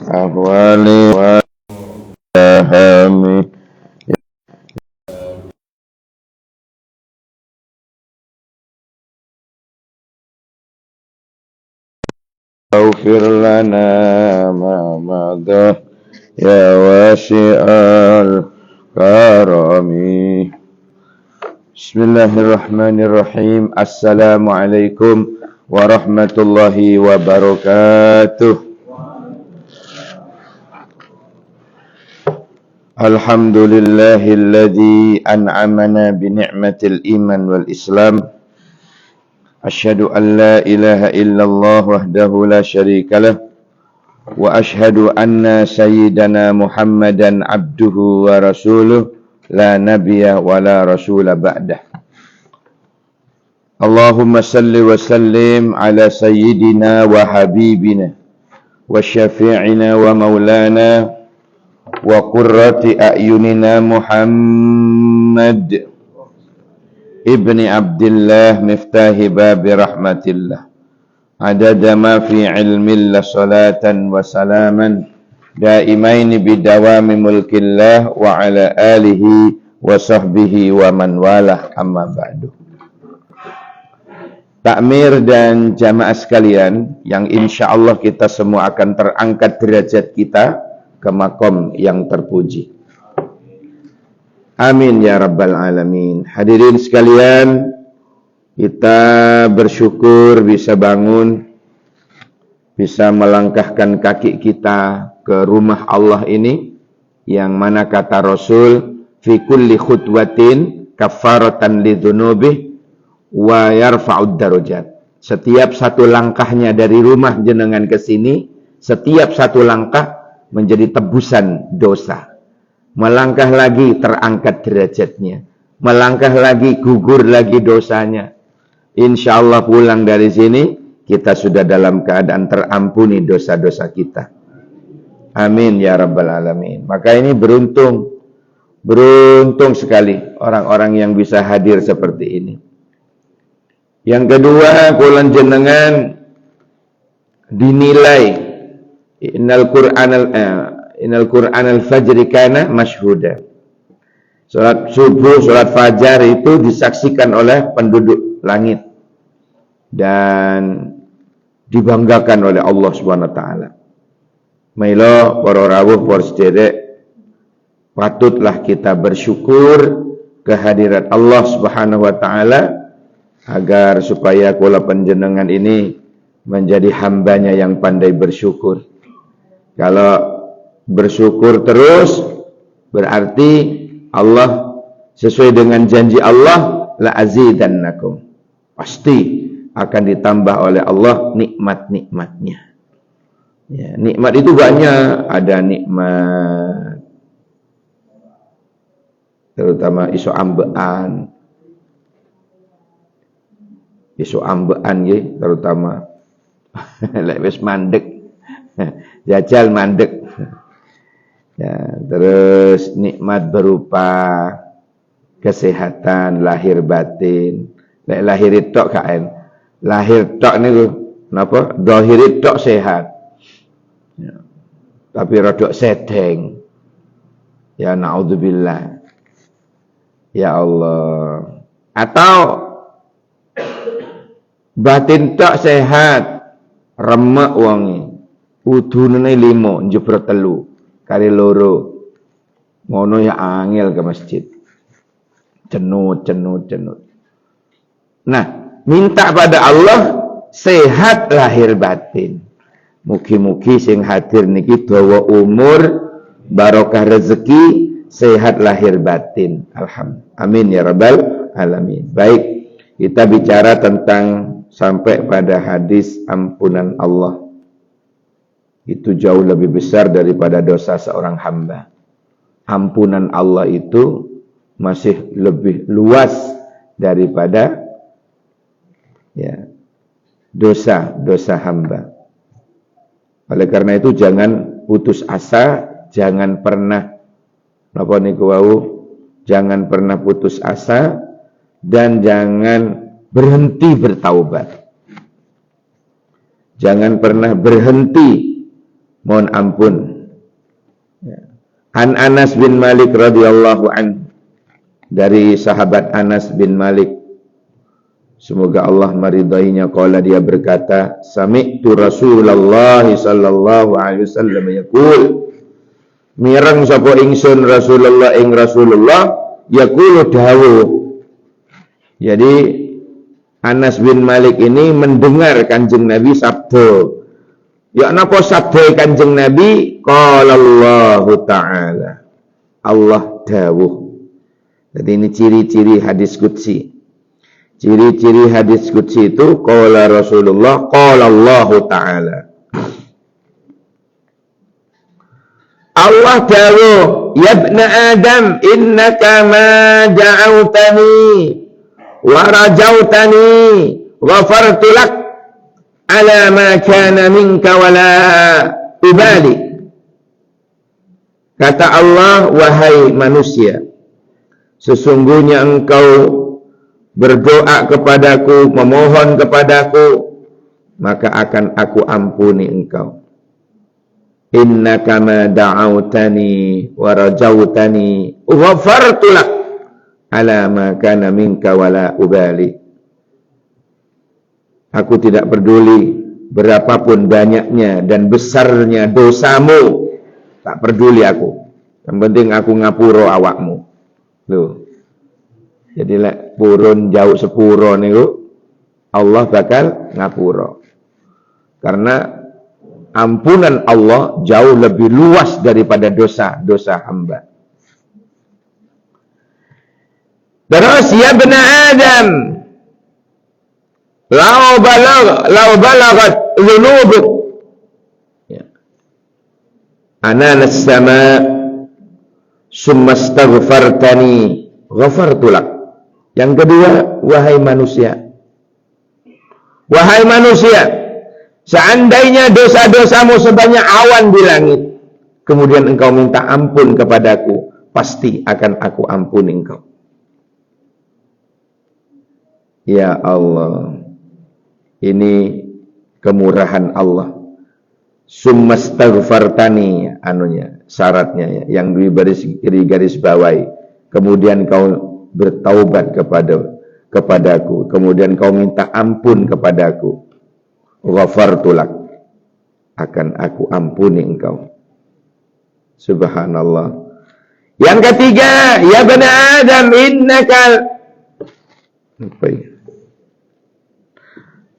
ahwali wa ahami yaghfir lana ma madha ya wasi'al karami. Bismillahirrahmanirrahim. Assalamualaikum warahmatullahi wabarakatuh. Alhamdulillahilladzi an'amana bi ni'matil iman wal islam. Asyhadu an la ilaha illallah wahdahu la syarikalah wa asyhadu anna sayyidana Muhammadan abduhu wa rasuluh la nabiyya wa la rasula ba'dah. Allahumma salli wa sallim ala sayyidina wa habibina wa syafi'ina wa maulana wa qurrati a'yunina Muhammad ibni Abdillah miftahi babi rahmatillah adada ma fi ilmillah salatan wa salaman daimaini bidawami mulkillah wa ala alihi wa sahbihi wa man walah, amma ba'du. Takmir dan jamaah sekalian yang insya Allah kita semua akan terangkat derajat kita ke makom yang terpuji. Amin ya rabbal alamin. Hadirin sekalian, kita bersyukur bisa bangun, bisa melangkahkan kaki kita ke rumah Allah ini, yang mana kata Rasul, fi kulli khutwatin kafaratan lidzunubi wa yarfa'ud darajat. Setiap satu langkahnya dari rumah jenengan ke sini, setiap satu langkah menjadi tebusan dosa. Melangkah lagi terangkat derajatnya, melangkah lagi gugur lagi dosanya. Insya Allah pulang dari sini kita sudah dalam keadaan terampuni dosa-dosa kita. Amin ya rabbal alamin. Maka ini beruntung sekali orang-orang yang bisa hadir seperti ini. Yang kedua, kulan jenengan dinilai innal Qur'anal fajri kana masyhuda. Salat subuh, salat fajar itu disaksikan oleh penduduk langit dan dibanggakan oleh Allah Subhanahu wa taala. Mila para rawuh para sederek, patutlah kita bersyukur kehadirat Allah Subhanahu wa taala agar supaya kula panjenengan ini menjadi hambanya yang pandai bersyukur. Kalau bersyukur terus berarti Allah sesuai dengan janji Allah, la azidannakum, pasti akan ditambah oleh Allah nikmat-nikmatnya. Ya, nikmat itu banyak, ada nikmat terutama iso ambean nggih, terutama lek wis mandek jajal mandek. Ya, terus nikmat berupa kesehatan lahir batin. Lek lahir tok kaen. Lahir tok niku napa? Dohir tok sehat. Ya. Tapi rodok sedeng. Ya naudzubillah. Ya Allah. Atau batin tok sehat, remek wonge. Udunane 5, njebret 3. Kali loro ngono ya angel ke masjid, cenut. Nah, minta pada Allah sehat lahir batin. Mugi-mugi sing hadir niki dawa umur, barokah rezeki, sehat lahir batin. Alhamdulillah. Amin ya rabbal alamin. Baik, kita bicara tentang sampai pada hadis ampunan Allah. Itu jauh lebih besar daripada dosa seorang hamba. Ampunan Allah itu masih lebih luas daripada ya dosa hamba. Oleh karena itu jangan putus asa, jangan pernah jangan pernah putus asa dan jangan berhenti bertaubat. Jangan pernah berhenti mohon ampun. An Anas bin Malik radhiyallahu anhu, dari sahabat Anas bin Malik, semoga Allah meridainya, qala, dia berkata, sami'tu Rasulullah sallallahu alaihi wasallam yaqul, mireng sapa ingsun Rasulullah ing Rasulullah yaqulu dawuh. Jadi Anas bin Malik ini mendengar Kanjeng Nabi sabda. Ya napa sabda Kanjeng Nabi? Qala Allah Ta'ala, Allah dawuh. Jadi ini ciri-ciri hadis qudsi. Ciri-ciri hadis qudsi itu qala Rasulullah, qala Allah Ta'ala. Allah dawuh, ya ibna Adam, innaka ma da'awtani wa rajautani ghafartu lak ala ma kana minka wala ubali. Kata Allah, wahai manusia, sesungguhnya engkau berdoa kepadaku, memohon kepadaku, maka akan aku ampuni engkau. Innaka ma da'autani wa rajautani ghafartu lak ala ma kana minka wala ubali. Aku tidak peduli berapapun banyaknya dan besarnya dosamu, tak peduli aku. Yang penting aku ngapuro awakmu. Loh. Jadi lek purun jauh sepuro niku Allah bakal ngapuro. Karena ampunan Allah jauh lebih luas daripada dosa-dosa hamba. Terus ya bani Adam, lau balagat dhunubuk anan as-sama summa astaghfartani ghafartu lak. Yang kedua, wahai manusia, seandainya dosa-dosamu sebanyak awan di langit, kemudian engkau minta ampun kepadaku, pasti akan aku ampuni engkau. Ya Allah, ini kemurahan Allah. Summastaghfartani, syaratnya ya, yang di garis bawahi. Kemudian kau bertaubat kepadaku, kemudian kau minta ampun kepadaku. Ghafartu lak, akan aku ampuni engkau. Subhanallah. Yang ketiga, ya bani Adam, innaka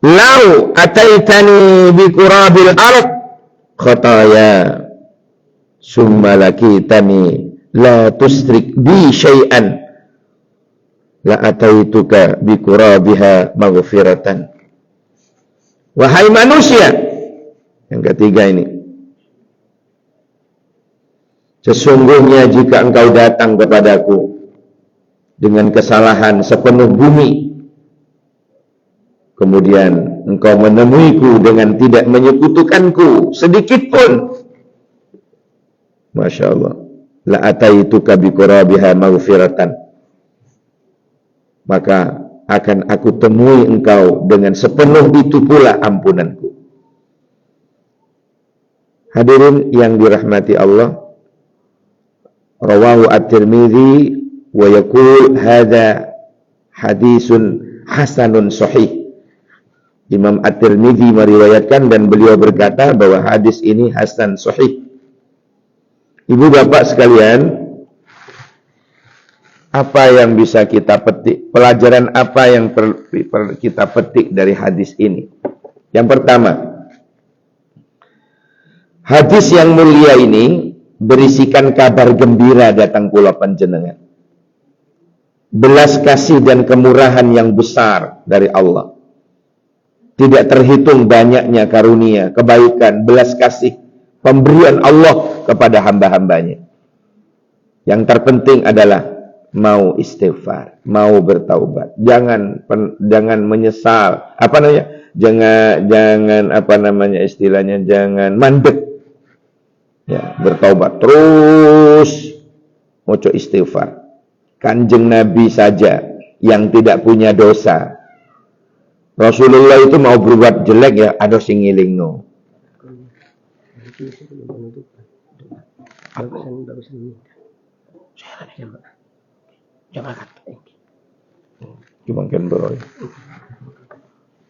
lau ataitani bi qurabil ard khataya summa lakitani la tusrik bi syai'an la ataituka bi qurabiha maghfiratan. Wahai manusia, yang ketiga ini, sesungguhnya jika engkau datang kepadaku dengan kesalahan sepenuh bumi, kemudian engkau menemuiku dengan tidak menyekutukanku sedikit pun, Masya Allah, la ataituka bi qurabiha maghfiratan, maka akan aku temui engkau dengan sepenuh itu pula ampunanku. Hadirin yang dirahmati Allah, rawahu at-Tirmidzi wa yaqul hadza hadisun hasanun sahih. Imam at-Tirmidzi meriwayatkan dan beliau berkata bahwa hadis ini hasan sahih. Ibu bapak sekalian, apa yang bisa kita petik, pelajaran apa yang kita petik dari hadis ini? Yang pertama, hadis yang mulia ini berisikan kabar gembira datang kula panjenengan, belas kasih dan kemurahan yang besar dari Allah. Tidak terhitung banyaknya karunia, kebaikan, belas kasih, pemberian Allah kepada hamba-hambanya. Yang terpenting adalah mau istighfar, mau bertaubat. Jangan menyesal. Jangan mandek. Ya, bertaubat terus, moco istighfar. Kanjeng Nabi saja yang tidak punya dosa, Rasulullah itu mau berbuat jelek ya, ada sing ngilingno. sebelum penutupan. Barusan minta. Jamaah. Gimana bro?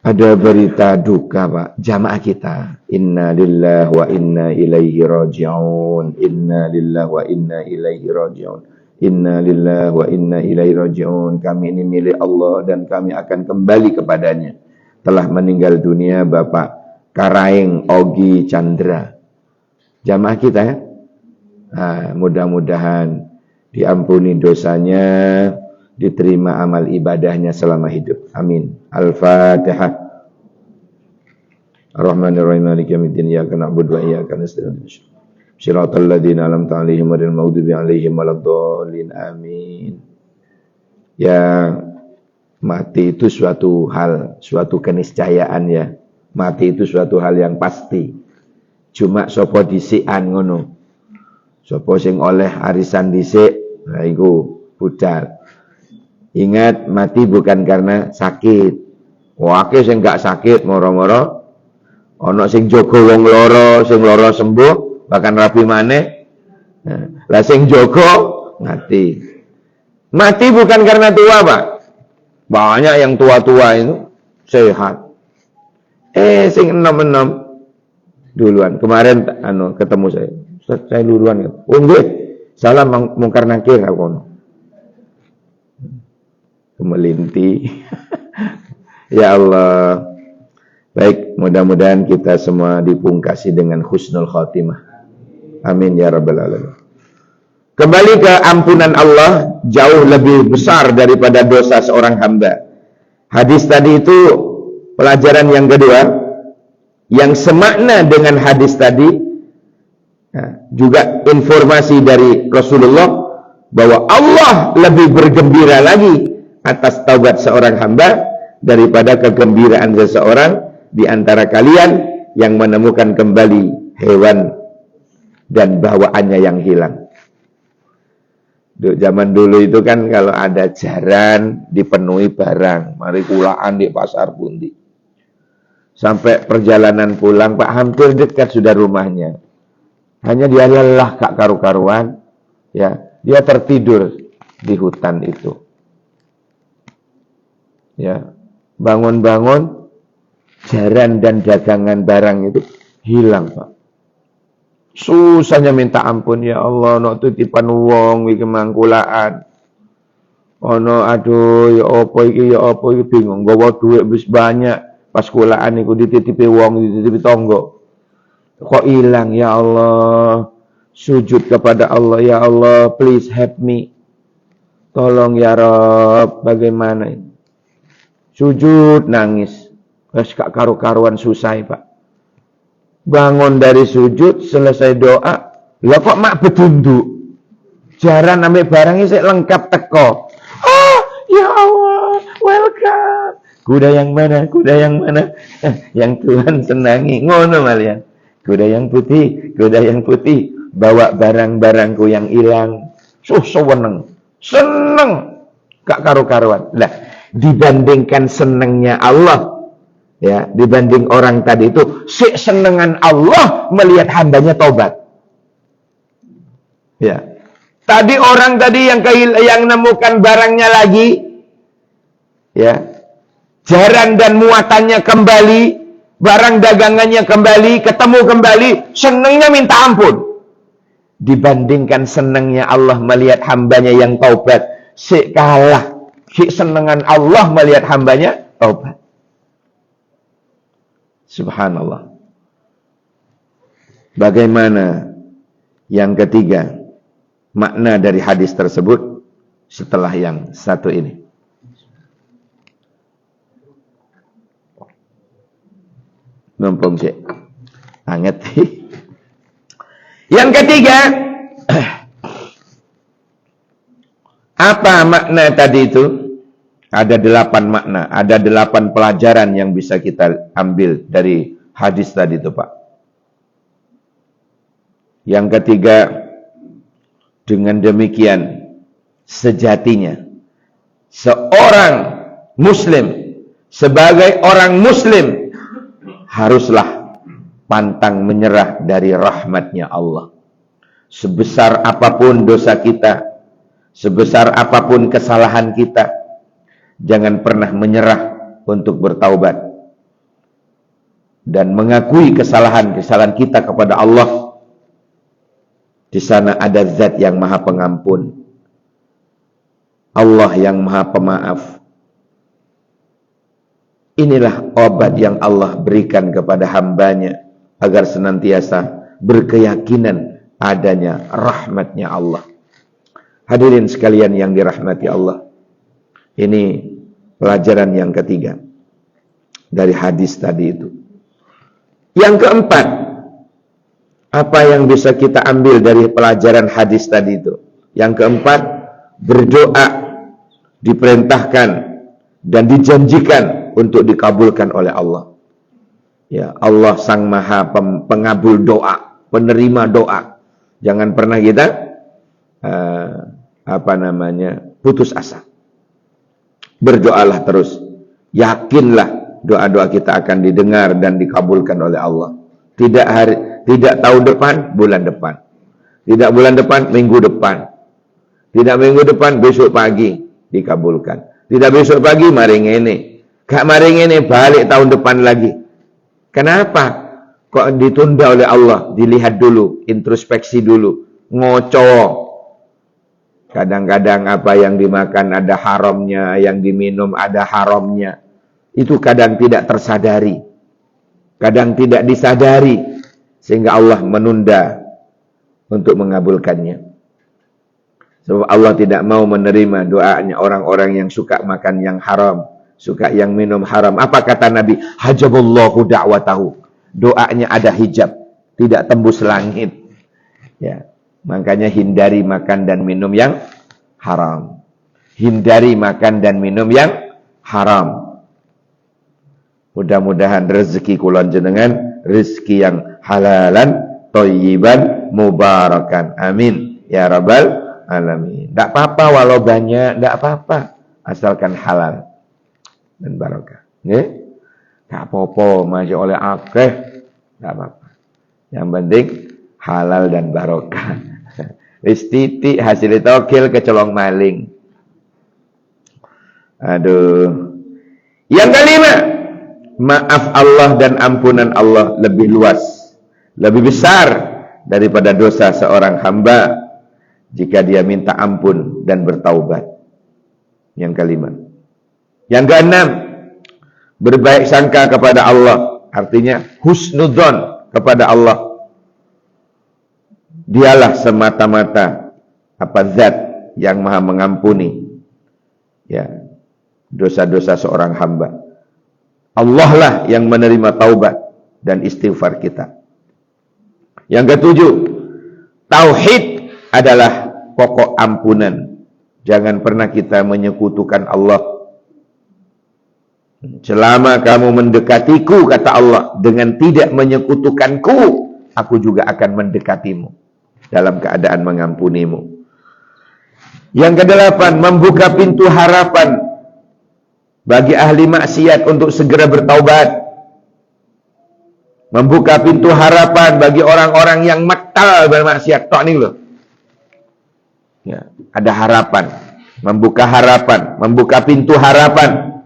Ada berita duka Pak, jamaah kita. Inna lillahi wa inna ilaihi raji'un. Inna lillahi wa inna ilaihi raji'un. Inna lillahi wa inna ilaihi raji'un. Kami ini milik Allah dan kami akan kembali kepadanya. Telah meninggal dunia Bapak Karaeng Ogi Chandra. Jamaah kita ya. Nah, mudah-mudahan diampuni dosanya, diterima amal ibadahnya selama hidup. Amin. Al-Fatihah. Ar-Rahmanir-Rahim. Maliki yaumiddin. Iyyaka na'budu wa iyyaka nasta'in. Shiratal ladzina an'amta 'alaihim ghairil maghdubi 'alaihim waladdallin. Amin. Ya, mati itu suatu hal, suatu keniscayaan ya. Mati itu suatu hal yang pasti. Cuma sapa dhisikan ngono. Sapa sing oleh arisan dhisik, nah iku budal. Ingat, mati bukan karena sakit. Wake sing gak sakit moro-moro ana sing jaga wong lara, sing lara sembuh bahkan rapi maneh. Nah, lah sing jaga mati. Mati bukan karena tua, Pak. Banyak yang tua-tua itu sehat. Sing enom-enom duluan. Kemarin ketemu saya duluan. Oh nggih, salam mungkar nakir aku. Melinti. Ya Allah. Baik, mudah-mudahan kita semua dipungkasi dengan husnul khotimah. Amin ya rabbal alamin. Kembali ke ampunan Allah jauh lebih besar daripada dosa seorang hamba. Hadis tadi itu pelajaran yang kedua yang semakna dengan hadis tadi. Nah, juga informasi dari Rasulullah bahwa Allah lebih bergembira lagi atas taubat seorang hamba daripada kegembiraan seseorang di antara kalian yang menemukan kembali hewan dan bawaannya yang hilang. Zaman dulu itu kan kalau ada jaran dipenuhi barang, mari kulaan di pasar pundi. Sampai perjalanan pulang Pak hampir dekat sudah rumahnya. Hanya dia lelah gak karu-karuan, ya dia tertidur di hutan itu. Ya, bangun-bangun jaran dan dagangan barang itu hilang, Pak. Susahnya minta ampun, ya Allah, nok titipan wong iki mangkulaan. Ono aduh ya apa iki bingung, gawa duit wis banyak, pas kulaan iku dititipi wong, dititipi tonggo. Kok hilang, ya Allah. Sujud kepada Allah, ya Allah, please help me. Tolong ya Rabb, bagaimana ini? Sujud nangis. Wes gak karu-karuan susah, Pak. Bangun dari sujud, selesai doa, lah kok mak bedunduk. Jaran ambek barangnya sik lengkap teko. Oh, ya Allah, welcome. Kuda yang mana? Kuda yang mana? Yang Tuhan senangi. Ngono malian. Kuda yang putih, bawa barang-barangku yang hilang. Seneng. Seneng. Gak karu-karuan. Lah, dibandingkan senengnya Allah, ya, dibanding orang tadi itu, si senengan Allah melihat hambanya tobat. Ya. Tadi orang tadi yang nemukan barangnya lagi, ya, jaran dan muatannya kembali, barang dagangannya kembali, ketemu kembali, senengnya minta ampun. Dibandingkan senengnya Allah melihat hambanya yang taubat, si kalah. Si senengan Allah melihat hambanya taubat. Subhanallah. Bagaimana yang ketiga makna dari hadis tersebut setelah yang satu ini? Mumpung sih anget. Yang ketiga, apa makna tadi itu? Ada 8 makna, ada 8 pelajaran yang bisa kita ambil dari hadis tadi itu, Pak. Yang ketiga, dengan demikian sejatinya seorang muslim sebagai orang muslim haruslah pantang menyerah dari rahmatnya Allah. Sebesar apapun dosa kita, sebesar apapun kesalahan kita, jangan pernah menyerah untuk bertaubat dan mengakui kesalahan-kesalahan kita kepada Allah. Di sana ada zat yang maha pengampun, Allah yang maha pemaaf. Inilah obat yang Allah berikan kepada hambanya agar senantiasa berkeyakinan adanya rahmatnya Allah. Hadirin sekalian yang dirahmati Allah, ini pelajaran yang ketiga dari hadis tadi itu. Yang keempat, apa yang bisa kita ambil dari pelajaran hadis tadi itu? Yang keempat, berdoa diperintahkan dan dijanjikan untuk dikabulkan oleh Allah. Ya, Allah sang maha pengabul doa, penerima doa. Jangan pernah kita putus asa. Berdoalah terus. Yakinlah doa-doa kita akan didengar dan dikabulkan oleh Allah. Tidak tahun depan, bulan depan. Tidak bulan depan, minggu depan. Tidak minggu depan, besok pagi dikabulkan. Tidak besok pagi, mari ngene. Gak mari ngene, balik tahun depan lagi. Kenapa kok ditunda oleh Allah? Dilihat dulu, introspeksi dulu, ngoco. Kadang-kadang apa yang dimakan ada haramnya, yang diminum ada haramnya. Itu kadang tidak tersadari, kadang tidak disadari, sehingga Allah menunda untuk mengabulkannya. Sebab Allah tidak mau menerima doanya orang-orang yang suka makan yang haram, suka yang minum haram. Apa kata Nabi? Hajaballahu da'watahu. Doanya ada hijab, tidak tembus langit. Ya, makanya hindari makan dan minum yang haram. Hindari makan dan minum yang haram. Mudah-mudahan rezeki kula jenengan rezeki yang halalan, thayyiban, mubarakan. Amin ya rabbal alamin. Tidak apa-apa walau banyak, tidak apa-apa, asalkan halal dan barokah. Nggih? Tak apa-apa masih oleh akeh, tidak apa-apa. Yang penting halal dan barokah. Wis titik hasil tokil kecolong maling. Aduh. Yang kelima, maaf Allah dan ampunan Allah lebih luas, lebih besar daripada dosa seorang hamba jika dia minta ampun dan bertaubat. Yang kelima. Yang keenam, berbaik sangka kepada Allah, artinya husnudzon kepada Allah. Dialah semata-mata zat yang maha mengampuni ya dosa-dosa seorang hamba. Allah lah yang menerima taubat dan istighfar kita. Yang ketujuh, tauhid adalah pokok ampunan. Jangan pernah kita menyekutukan Allah. Selama kamu mendekatiku, kata Allah, dengan tidak menyekutukanku, aku juga akan mendekatimu dalam keadaan mengampunimu. Yang kedelapan, membuka pintu harapan bagi ahli maksiat untuk segera bertaubat. Membuka pintu harapan bagi orang-orang yang maktal bermaksiat. Tok nih loh. Ya, ada harapan. Membuka pintu harapan.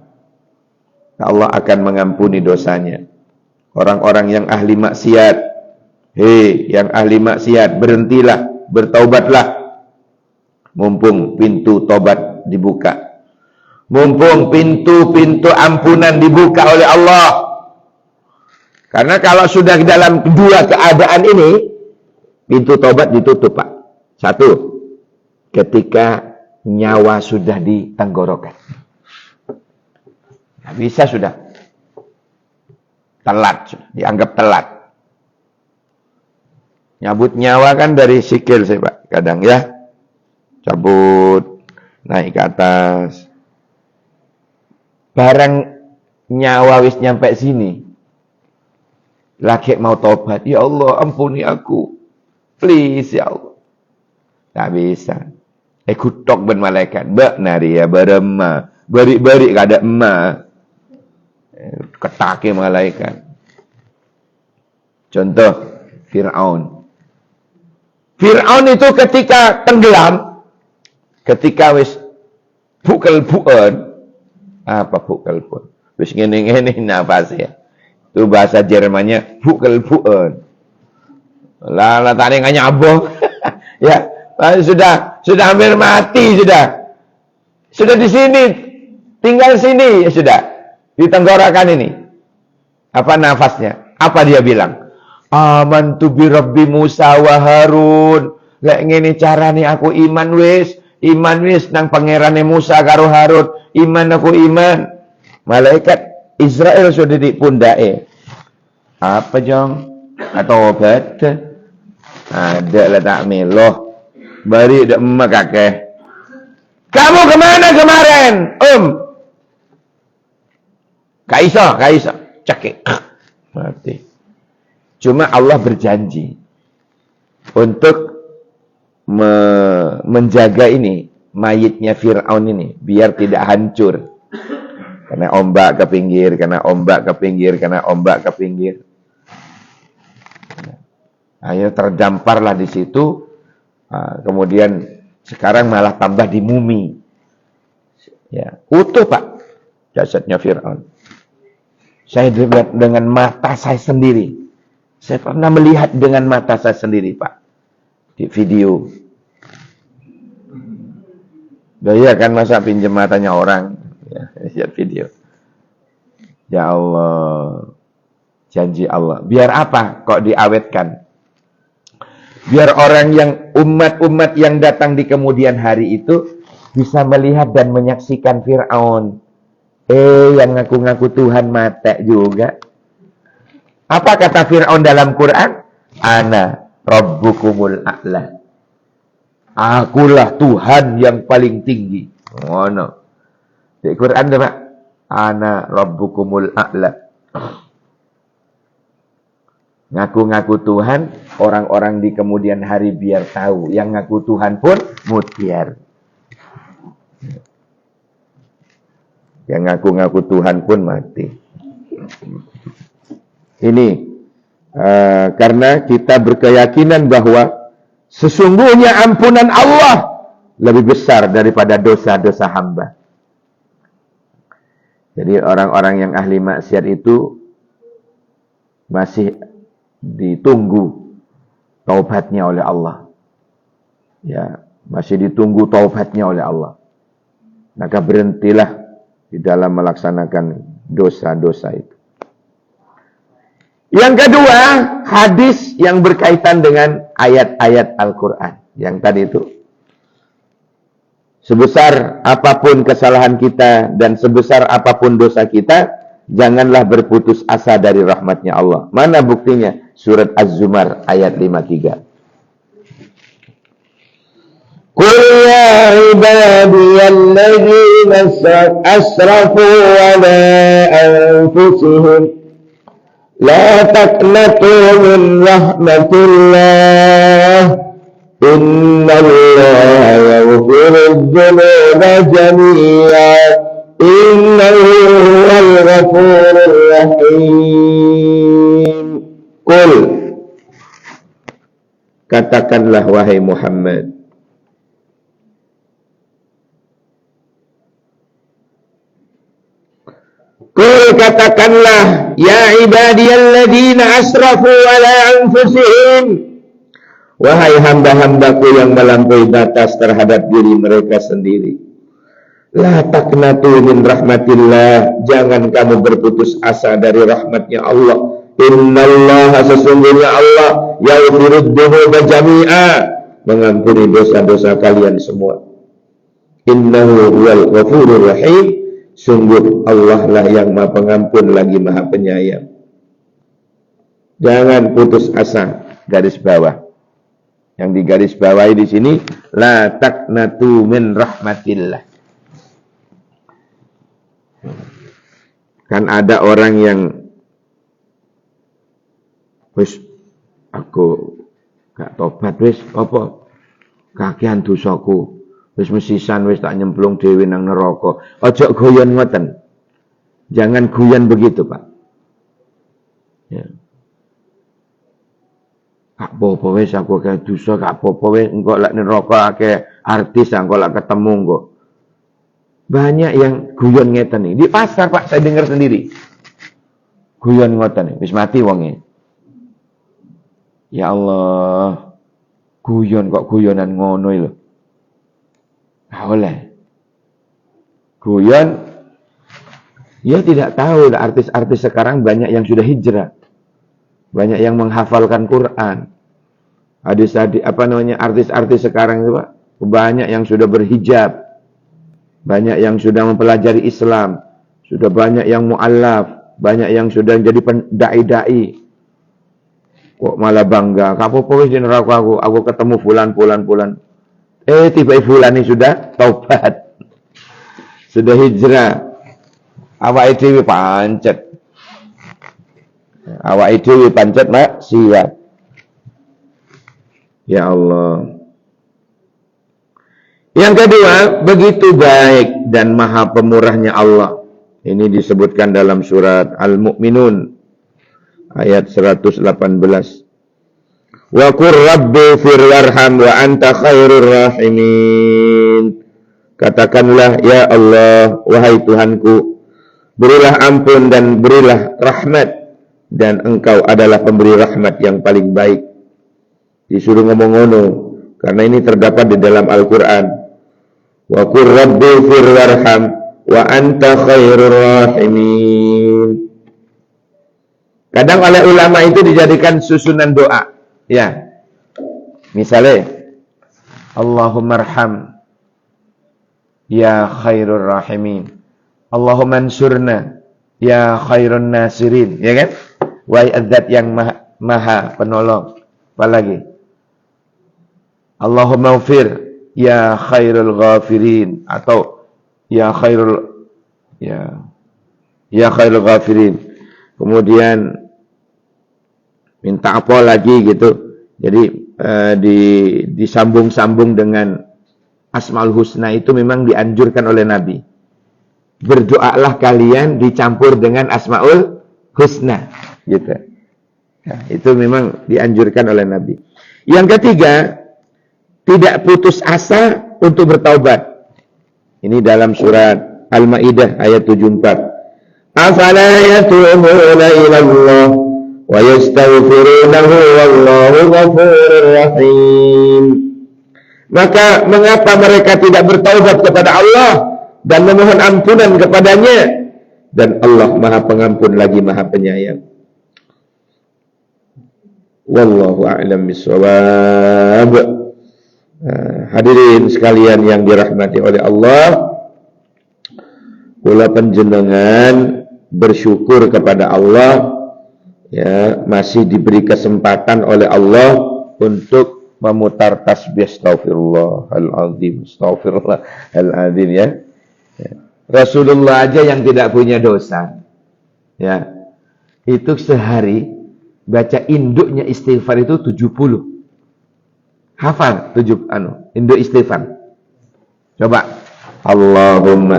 Allah akan mengampuni dosanya. Orang-orang yang ahli maksiat, hei, yang ahli maksiat, berhentilah, bertaubatlah. Mumpung pintu tobat dibuka. Mumpung pintu-pintu ampunan dibuka oleh Allah. Karena kalau sudah dalam kedua keadaan ini, pintu tobat ditutup, Pak. Satu, ketika nyawa sudah di tenggorokan. Nah, bisa sudah. Telat, sudah. Dianggap telat. Nyabut nyawa kan dari sikil sih, Pak. Kadang ya. Cabut, naik ke atas. Barang nyawa wis nyampe sini, lagi mau tobat, ya Allah ampuni aku, please ya Allah. Tak bisa. Kutok ben malaikat, mbak nari ya berema, beri kada emak, ketake malaikat. Contoh Fir'aun. Fir'aun itu ketika tenggelam, ketika wis bukel-buken, apa bukel-buken? Wis ngene-ngene nafasnya. Itu bahasa Jermannya bukel-buken. Lah tadi nggak nyambung. Ya, sudah hampir mati sudah. Sudah di sini, tinggal sini ya sudah. Di tenggorokan ini. Apa nafasnya? Apa dia bilang? Amantu bi Rabbi Musa wa Harun. Lek ngene carane aku iman wis nang pangerane Musa karo Harun. Iman aku iman. Malaikat Israel sudah di pundake. Apa jong? Atau obat? Ada lah tak meloh. Bari dak emak kakek. Kamu kemana kemarin? Kaisa. Cekik. Mati. Cuma Allah berjanji untuk menjaga ini, mayitnya Fir'aun ini, biar tidak hancur. Karena ombak ke pinggir, karena ombak ke pinggir. Akhirnya terdamparlah di situ. Kemudian sekarang malah tambah di mumi. Ya, utuh Pak jasadnya Fir'aun. Saya lihat dengan mata saya sendiri. Saya pernah melihat dengan mata saya sendiri Pak. Di video. Iya kan masa pinjam matanya orang. Ya, lihat video. Ya Allah. Janji Allah. Biar apa kok diawetkan? Biar orang yang umat-umat yang datang di kemudian hari itu bisa melihat dan menyaksikan Fir'aun. Yang ngaku-ngaku Tuhan mati juga. Apa kata Fir'aun dalam Quran? Ana Rabbukumul A'la. Akulah Tuhan yang paling tinggi. Oh no. Di Quran ada Pak. Ana Rabbukumul A'la. Ngaku-ngaku Tuhan, orang-orang di kemudian hari biar tahu. Yang ngaku Tuhan pun mutiar. Yang ngaku-ngaku Tuhan pun mati. Ini karena kita berkeyakinan bahwa sesungguhnya ampunan Allah lebih besar daripada dosa-dosa hamba. Jadi orang-orang yang ahli maksiat itu masih ditunggu taubatnya oleh Allah. Ya, masih ditunggu taubatnya oleh Allah. Maka berhentilah di dalam melaksanakan dosa-dosa itu. Yang kedua, hadis yang berkaitan dengan ayat-ayat Al-Quran. Yang tadi itu. Sebesar apapun kesalahan kita dan sebesar apapun dosa kita, janganlah berputus asa dari rahmatnya Allah. Mana buktinya? Surat Az-Zumar ayat 53. Qul ya ibadiyalladzina asrafu ala anfusihim la taqnatu min rahmatillah innallaha yaghfirudz dzunuba jami'a innahu huwal ghafurur rahim. Qul, katakanlah wahai Muhammad, Qul, katakanlah, ya ibadiyalladzina asrafu ala anfusihim, wahai hamba-hambaku yang melampaui batas terhadap diri mereka sendiri. La taqnatu min rahmatillah, jangan kamu berputus asa dari rahmatnya Allah. Innallaha, sesungguhnya Allah, yaghfirudz dzunuba jami'a, mengampuni dosa-dosa kalian semua. Innahu huwal ghafurur rahim, sungguh Allah lah yang Maha Pengampun lagi Maha Penyayang. Jangan putus asa, garis bawah. Yang digaris bawahi di sini, la taqnatu min rahmatillah. Kan ada orang yang wis aku gak tobat wis apa kakean dosaku wis mesisan wis tak nyemplung dhewe nang neraka. Aja guyon ngoten. Jangan guyon begitu, Pak. Ya. Kak popo wis aku kayak dosa, kak popo wis engko lek neraka akeh artis engko lek ketemu engko. Banyak yang guyon ngeten nih. Di pasar Pak saya dengar sendiri. Guyon ngoten nih, wis mati wonge. Ya Allah. Guyon kok guyonan ngono lho. Nah, oleh. Guyon ya tidak tahu artis-artis sekarang banyak yang sudah hijrah. Banyak yang menghafalkan Quran. Artis-artis sekarang itu Pak, banyak yang sudah berhijab. Banyak yang sudah mempelajari Islam. Sudah banyak yang mu'allaf. Banyak yang sudah jadi dai-dai. Kok malah bangga. Kamu wis di neraka aku ketemu fulan. Tiba fulan ini sudah taubat. Sudah hijrah. Awake dhewe pancet. Awake dhewe pancet maksiat. Ya Allah. Yang kedua, begitu baik dan maha pemurahnya Allah. Ini disebutkan dalam surat Al-Mu'minun ayat 118. Wa qur rabbi fir warham wa anta khairur rahimin. Katakanlah, ya Allah, wahai Tuhanku, berilah ampun dan berilah rahmat, dan engkau adalah pemberi rahmat yang paling baik. Disuruh ngomong ngono, karena ini terdapat di dalam Al-Quran. Wa qur rabbi fir warham wa anta khairur rahimin. Kadang oleh ulama itu dijadikan susunan doa. Ya. Misalnya, Allahumma arham ya khairur rahimin. Allahumma ansurna ya khairun nasirin. Ya kan? Wahai Zat yang maha penolong. Apalagi? Allahumma ufir ya khairul ghafirin. Atau ya khairul ghafirin. Kemudian minta apa lagi gitu. Jadi disambung-sambung dengan Asmaul Husna itu memang dianjurkan oleh Nabi. Berdoalah kalian dicampur dengan Asmaul Husna gitu. Nah, itu memang dianjurkan oleh Nabi. Yang ketiga, tidak putus asa untuk bertaubat. Ini dalam surat Al-Maidah ayat 74. Afala yatubuna ila Allah wa yastaghfirunahu wallahu ghafurur rahim. Maka mengapa mereka tidak bertaubat kepada Allah dan memohon ampunan kepadanya, dan Allah Maha Pengampun lagi Maha Penyayang. Wallahu a'lam bishawab. Hadirin sekalian yang dirahmati oleh Allah, kula panjenengan bersyukur kepada Allah, ya, masih diberi kesempatan oleh Allah untuk memutar tasbih astaghfirullahaladzim, astaghfirullahaladzim, ya. Rasulullah aja yang tidak punya dosa, ya, itu sehari baca induknya istighfar itu 70. Hafal induk istighfar. Coba. Allahumma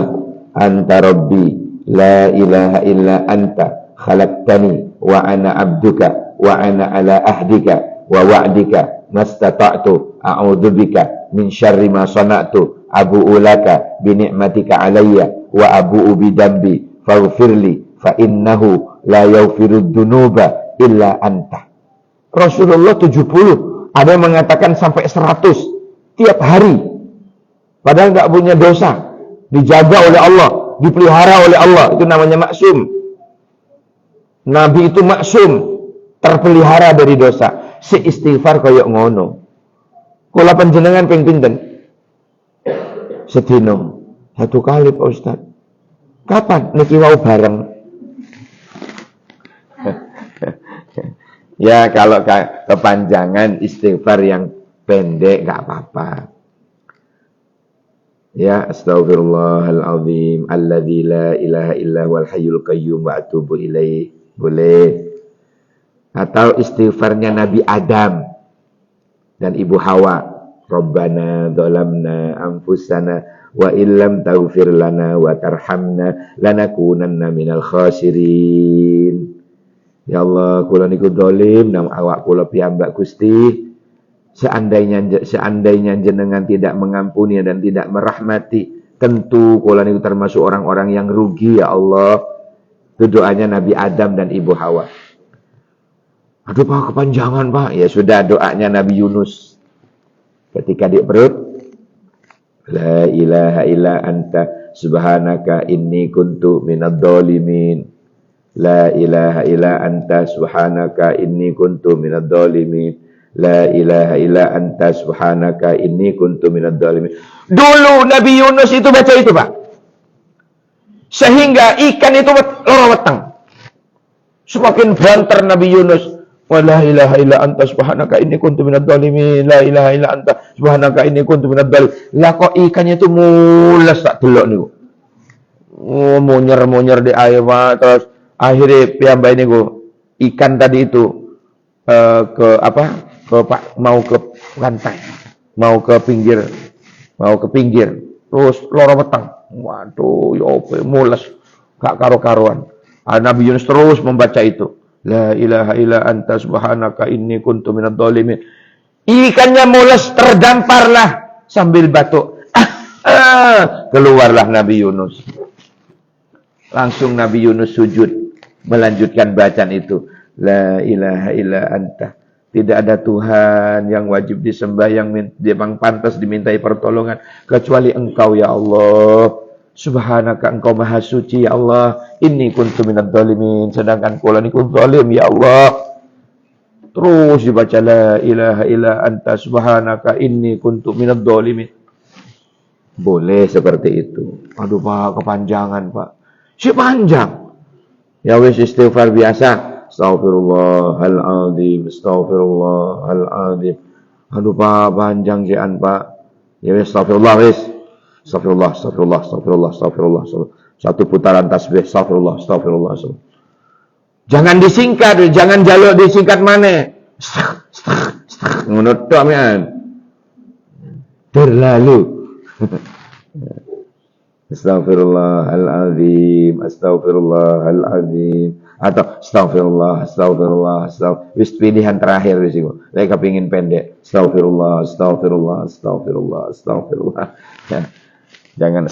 anta rabbi la ilaha illa anta khalaqtani wa ana abduka wa ana ala ahdika wa wa'dika mastata'tu a'udzubika min syarri ma sana'tu abu'u laka bi ni'matika alayya wa abu'u bi dambi faghfirli fa innahu la yaghfirud dunuba illa anta. Rasulullah 70, ada yang mengatakan sampai 100 tiap hari. Padahal enggak punya dosa, dijaga oleh Allah, dipelihara oleh Allah. Itu namanya maksum. Nabi itu maksum, terpelihara dari dosa. Si istighfar koyok ngono. Kula panjenengan ping pinten? Sedino. 1 kali Pak Ustaz. Kapan? Niki wau bareng. Ya, kalau kepanjangan istighfar yang pendek enggak apa-apa. Ya, astaghfirullahaladzim alladzi la ilaha illa huwal hayyul qayyum wa atubu ilaih. Boleh. Atau istighfarnya Nabi Adam dan Ibu Hawa. Rabbana dhalamna anfusana wa illam taghfir lana wa tarhamna lanakunanna minal khasirin. Ya Allah, kula niku zalim nang awak kula piyambak Gusti. Seandainya jenengan tidak mengampuni dan tidak merahmati, tentu kula niku termasuk orang-orang yang rugi ya Allah. Itu doanya Nabi Adam dan Ibu Hawa. Aduh Pak, kepanjangan Pak. Ya sudah, doanya Nabi Yunus. Ketika di perut, la ilaha illa anta subhanaka inni kuntu minadh dhalimin. La ilaha illa anta subhanaka inni kuntu minadh dhalimin. La ilaha illa anta subhanaka inni kuntu minadh dhalimin. Dulu Nabi Yunus itu baca itu Pak. Sehingga ikan itu loro weteng. Semakin banter Nabi Yunus. Wa la ilaha illa anta subhanaka inni kuntu minadh dhalimin. La ilaha illa anta subhanaka inni kuntu minadh dhalimin. Lah kok ikannya itu mules tak delok niku. Oh, monyer di air Pak. Terus akhirnya piyambak niku ikan tadi itu ke apa? Mau ke pantai. Mau ke pinggir. Terus loro weteng. Waduh, ya apa mules. Gak karo-karuan. Nabi Yunus terus membaca itu. La ilaha illa anta subhanaka inni kuntu minadh dhalimin. Ikannya mules, terdamparlah sambil batuk. Keluarlah Nabi Yunus. Langsung Nabi Yunus sujud melanjutkan bacaan itu. La ilaha illa anta. Tidak ada Tuhan yang wajib disembah, yang pantas dimintai pertolongan kecuali Engkau ya Allah. Subhanaka, Engkau maha suci ya Allah. Inni kuntu minadh dhalimin. Sedangkan kula niku zalim ya Allah. Terus dibaca la ilaha illa anta subhanaka inni kuntu minadh dhalimin. Boleh seperti itu. Aduh Pak, kepanjangan Pak. Si panjang. Ya wis istighfar biasa. Astaghfirullahaladzim. Astaghfirullahaladzim. Aduh Pak, panjang jian Pak. Ya wis astagfirullah wis. Astagfirullah. Satu putaran tasbih. Astagfirullah. Jangan disingkat, jangan jaluk disingkat mana. Ngono tok men. Terlalu. Astaghfirullahaladzim. Atau astagfirullah. Wis pilihan terakhir di situ. Mereka pengin pendek. Astagfirullah. Ya. Jangan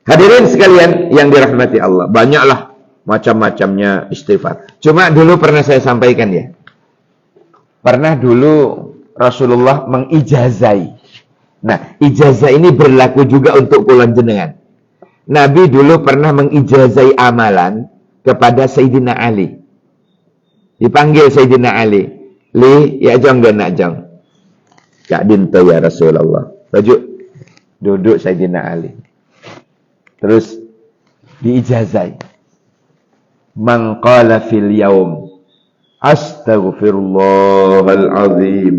hadirin sekalian yang dirahmati Allah, banyaklah macam-macamnya istighfar. Cuma dulu pernah saya sampaikan ya. Pernah dulu Rasulullah mengijazai. Nah, ijazah ini berlaku juga untuk kula jenengan. Nabi dulu pernah mengijazai amalan kepada Sayyidina Ali. Dipanggil Sayyidina Ali. Li, ya jong dan nak jong. Kak dinto ya Rasulullah. Duduk Sayyidina Ali. Terus diijazai. Man qala fil yaum astaghfirullahalazim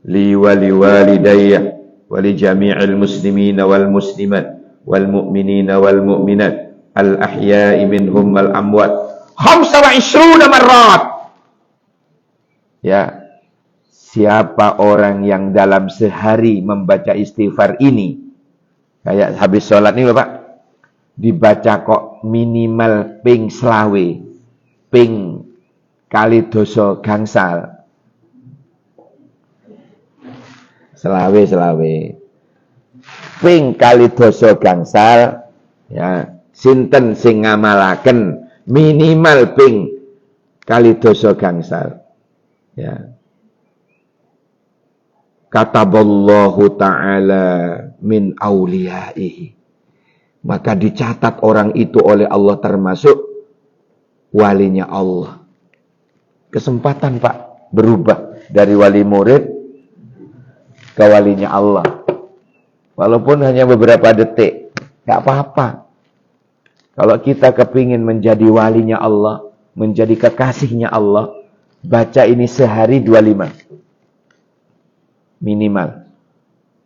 li wa li walidayya wa li jami'il muslimina wal muslimat wal mu'minina wal mu'minat al ahya'i minhum wal amwat 25 marrat. Ya. Siapa orang yang dalam sehari membaca istighfar ini, kayak habis sholat nih Bapak, dibaca kok minimal ping selawe, ping kali doso gangsal. Selawe. Ping kali doso gangsal, ya, sinten sing ngamalaken minimal ping kali doso gangsal. Ya. Kataballahu ta'ala min awliyaihi. Maka dicatat orang itu oleh Allah termasuk walinya Allah. Kesempatan Pak berubah dari wali murid ke walinya Allah. Walaupun hanya beberapa detik, gak apa-apa. Kalau kita kepingin menjadi walinya Allah, menjadi kekasihnya Allah, baca ini sehari 25. Minimal.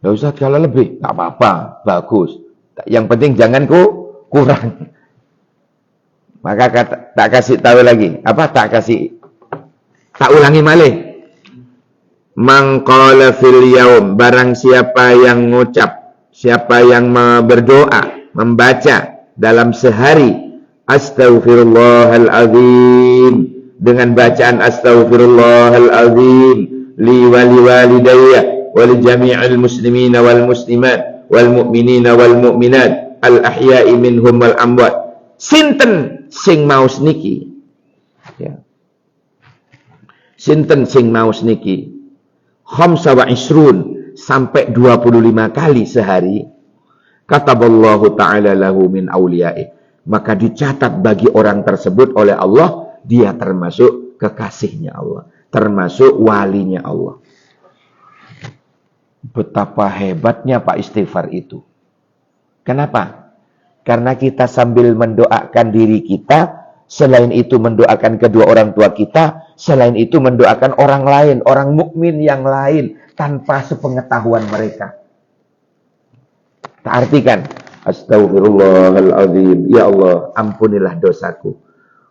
Gak usah kalau lebih, gak apa-apa, bagus. Yang penting jangan kurang. Maka tak kasih tahu lagi. Tak ulangi malih. Man qala fil yaum, barang siapa yang ngucap, siapa yang berdoa, membaca dalam sehari Astaghfirullahal azim, dengan bacaan astaghfirullahal azim li wa liwalidayya wa li jami'il muslimina wal muslimat wal mu'minina wal mu'minat al ahya'i minhum wal amwat. Sinten sing maos niki, ya, sinten sing maos niki khamsa wa isrun, sampai 25 kali sehari, kataballahu ta'ala lahu min awliya'i, maka dicatat bagi orang tersebut oleh Allah, dia termasuk kekasihnya Allah, termasuk walinya Allah. Betapa hebatnya Pak istighfar itu. Kenapa? Karena kita sambil mendoakan diri kita, selain itu mendoakan kedua orang tua kita, selain itu mendoakan orang lain, orang mukmin yang lain, tanpa sepengetahuan mereka. Tak artikan, astaghfirullahaladzim, ya Allah, ampunilah dosaku,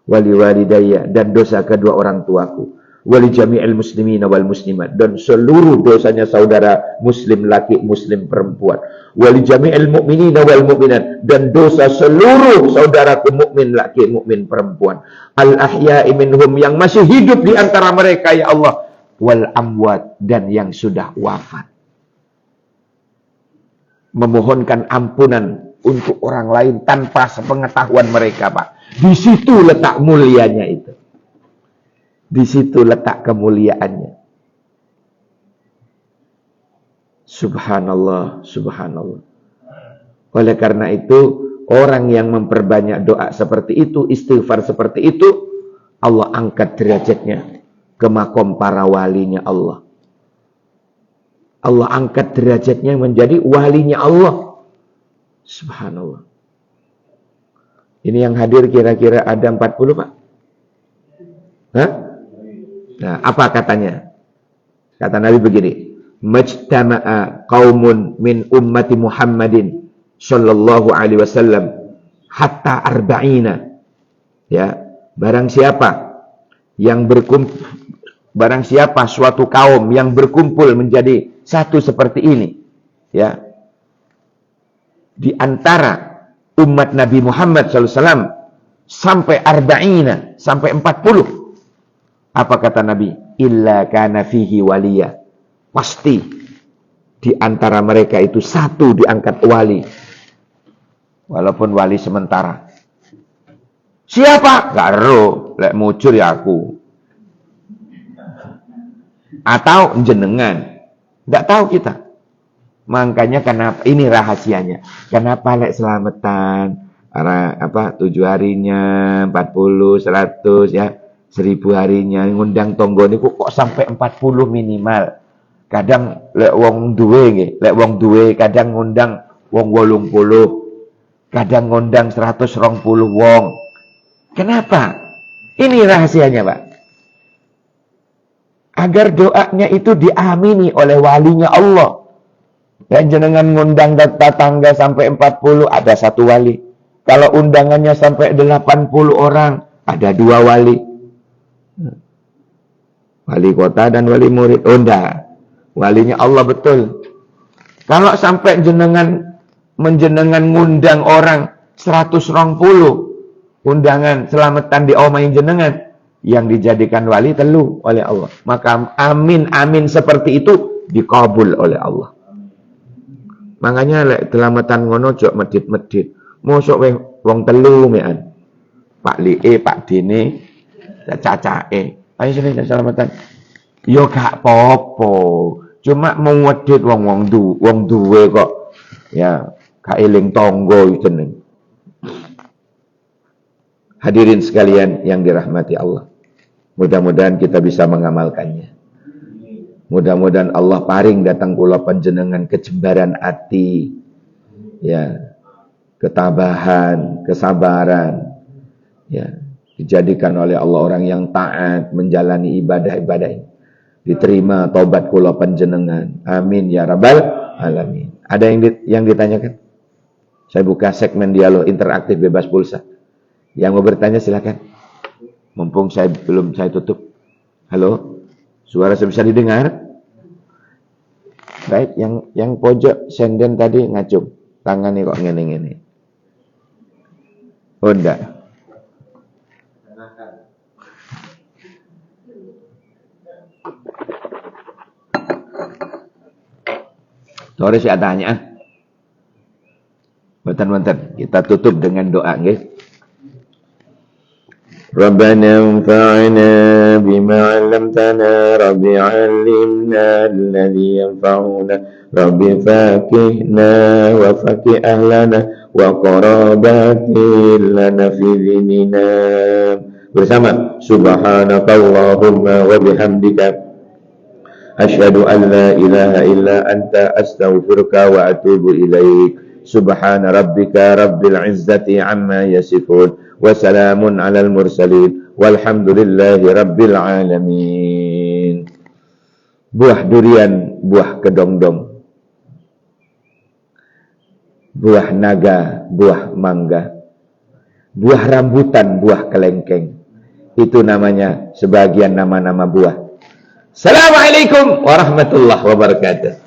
wali walidayya, dan dosa kedua orang tuaku, wali jami'il muslimina wal muslimat, dan seluruh dosanya saudara muslim laki, muslim perempuan, wali jami'il mu'minina wal mu'minat, dan dosa seluruh saudaraku mukmin laki, mukmin perempuan, al ahya'i minhum, yang masih hidup di antara mereka ya Allah, wal amwat, dan yang sudah wafat. Memohonkan ampunan untuk orang lain tanpa sepengetahuan mereka, Pak. Di situ letak mulianya itu. Di situ letak kemuliaannya. Subhanallah, subhanallah. Oleh karena itu, orang yang memperbanyak doa seperti itu, istighfar seperti itu, Allah angkat derajatnya ke makom para walinya Allah. Allah angkat derajatnya menjadi walinya Allah. Subhanallah. Ini yang hadir kira-kira ada 40, Pak? Hah? Nah, apa katanya? Kata Nabi begini, majtama'a qaumun min ummati Muhammadin sallallahu alaihi wasallam hatta arba'ina. Ya, barang siapa suatu kaum yang berkumpul menjadi satu seperti ini, ya, di antara umat Nabi Muhammad SAW sampai arba'ina, sampai 40. Apa kata Nabi? Illa kana fihi waliya. Pasti di antara mereka itu satu diangkat wali. Walaupun wali sementara. Siapa? Gak ero, lek mucur ya aku. Atau jenengan. Tidak tahu kita. Makanya kenapa ini rahasianya. Kenapa lek selamatan 7 harinya, 40, 100 ya, 1000 harinya ngundang tonggo niku kok sampai 40 minimal. Kadang lek wong duwe kadang ngundang wong 80. Kadang ngundang 120 wong. Kenapa? Ini rahasianya, Pak. Agar doanya itu diamini oleh walinya Allah. Dan jenengan ngundang tetangga sampai 40, ada satu wali. Kalau undangannya sampai 80 orang, ada 2 wali. Wali kota dan wali murid. Oh enggak. Walinya Allah betul. Kalau sampai menjenengan ngundang orang 120 undangan selamatan di omahin jenengan, yang dijadikan wali telu oleh Allah. Maka amin seperti itu dikabul oleh Allah. Makanya lek selamatan ngono jok medit-medit. Mosok wong telu mean. Pak Lie, Pak Dene, cacae. Ayo sini selamatan. Yo gak popo. Cuma mau medit wong duwe kok. Ya, gak eling tonggo jeneng. Hadirin sekalian yang dirahmati Allah. Mudah-mudahan kita bisa mengamalkannya. Mudah-mudahan Allah paring datang kula panjenengan kejembaran hati, ya, ketabahan, kesabaran, ya, dijadikan oleh Allah orang yang taat menjalani ibadah-ibadah ini. Diterima taubat kula panjenengan. Amin ya rabbal alamin. Ada yang ditanyakan? Saya buka segmen dialog interaktif bebas pulsa. Yang mau bertanya silakan. Mumpung belum saya tutup. Halo, suara saya bisa didengar? Baik, yang pojok senden tadi ngacung. Tangannya kok ngene-ngene. Oh enggak. Sore saya tanya. Bentar-bentar, kita tutup dengan doa, nggih. Rabbana anfa'na bima 'allamtana, Rabbi 'allimna alladhi yanfa'una, Rabbi faqihna wa faqih ahlana wa qarabatin lana fi dinina. Bersama, subhanakallahumma wa bihamdika, asyhadu an la ilaha illa anta, astaghfiruka wa atubu ilaik. Subhana rabbika rabbil izzati amma yasifun, wa salamun alal mursalin, walhamdulillahi rabbil alamin. Buah durian, buah kedongdong, buah naga, buah mangga, buah rambutan, buah kelengkeng. Itu namanya sebagian nama-nama buah. Assalamualaikum warahmatullahi wabarakatuh.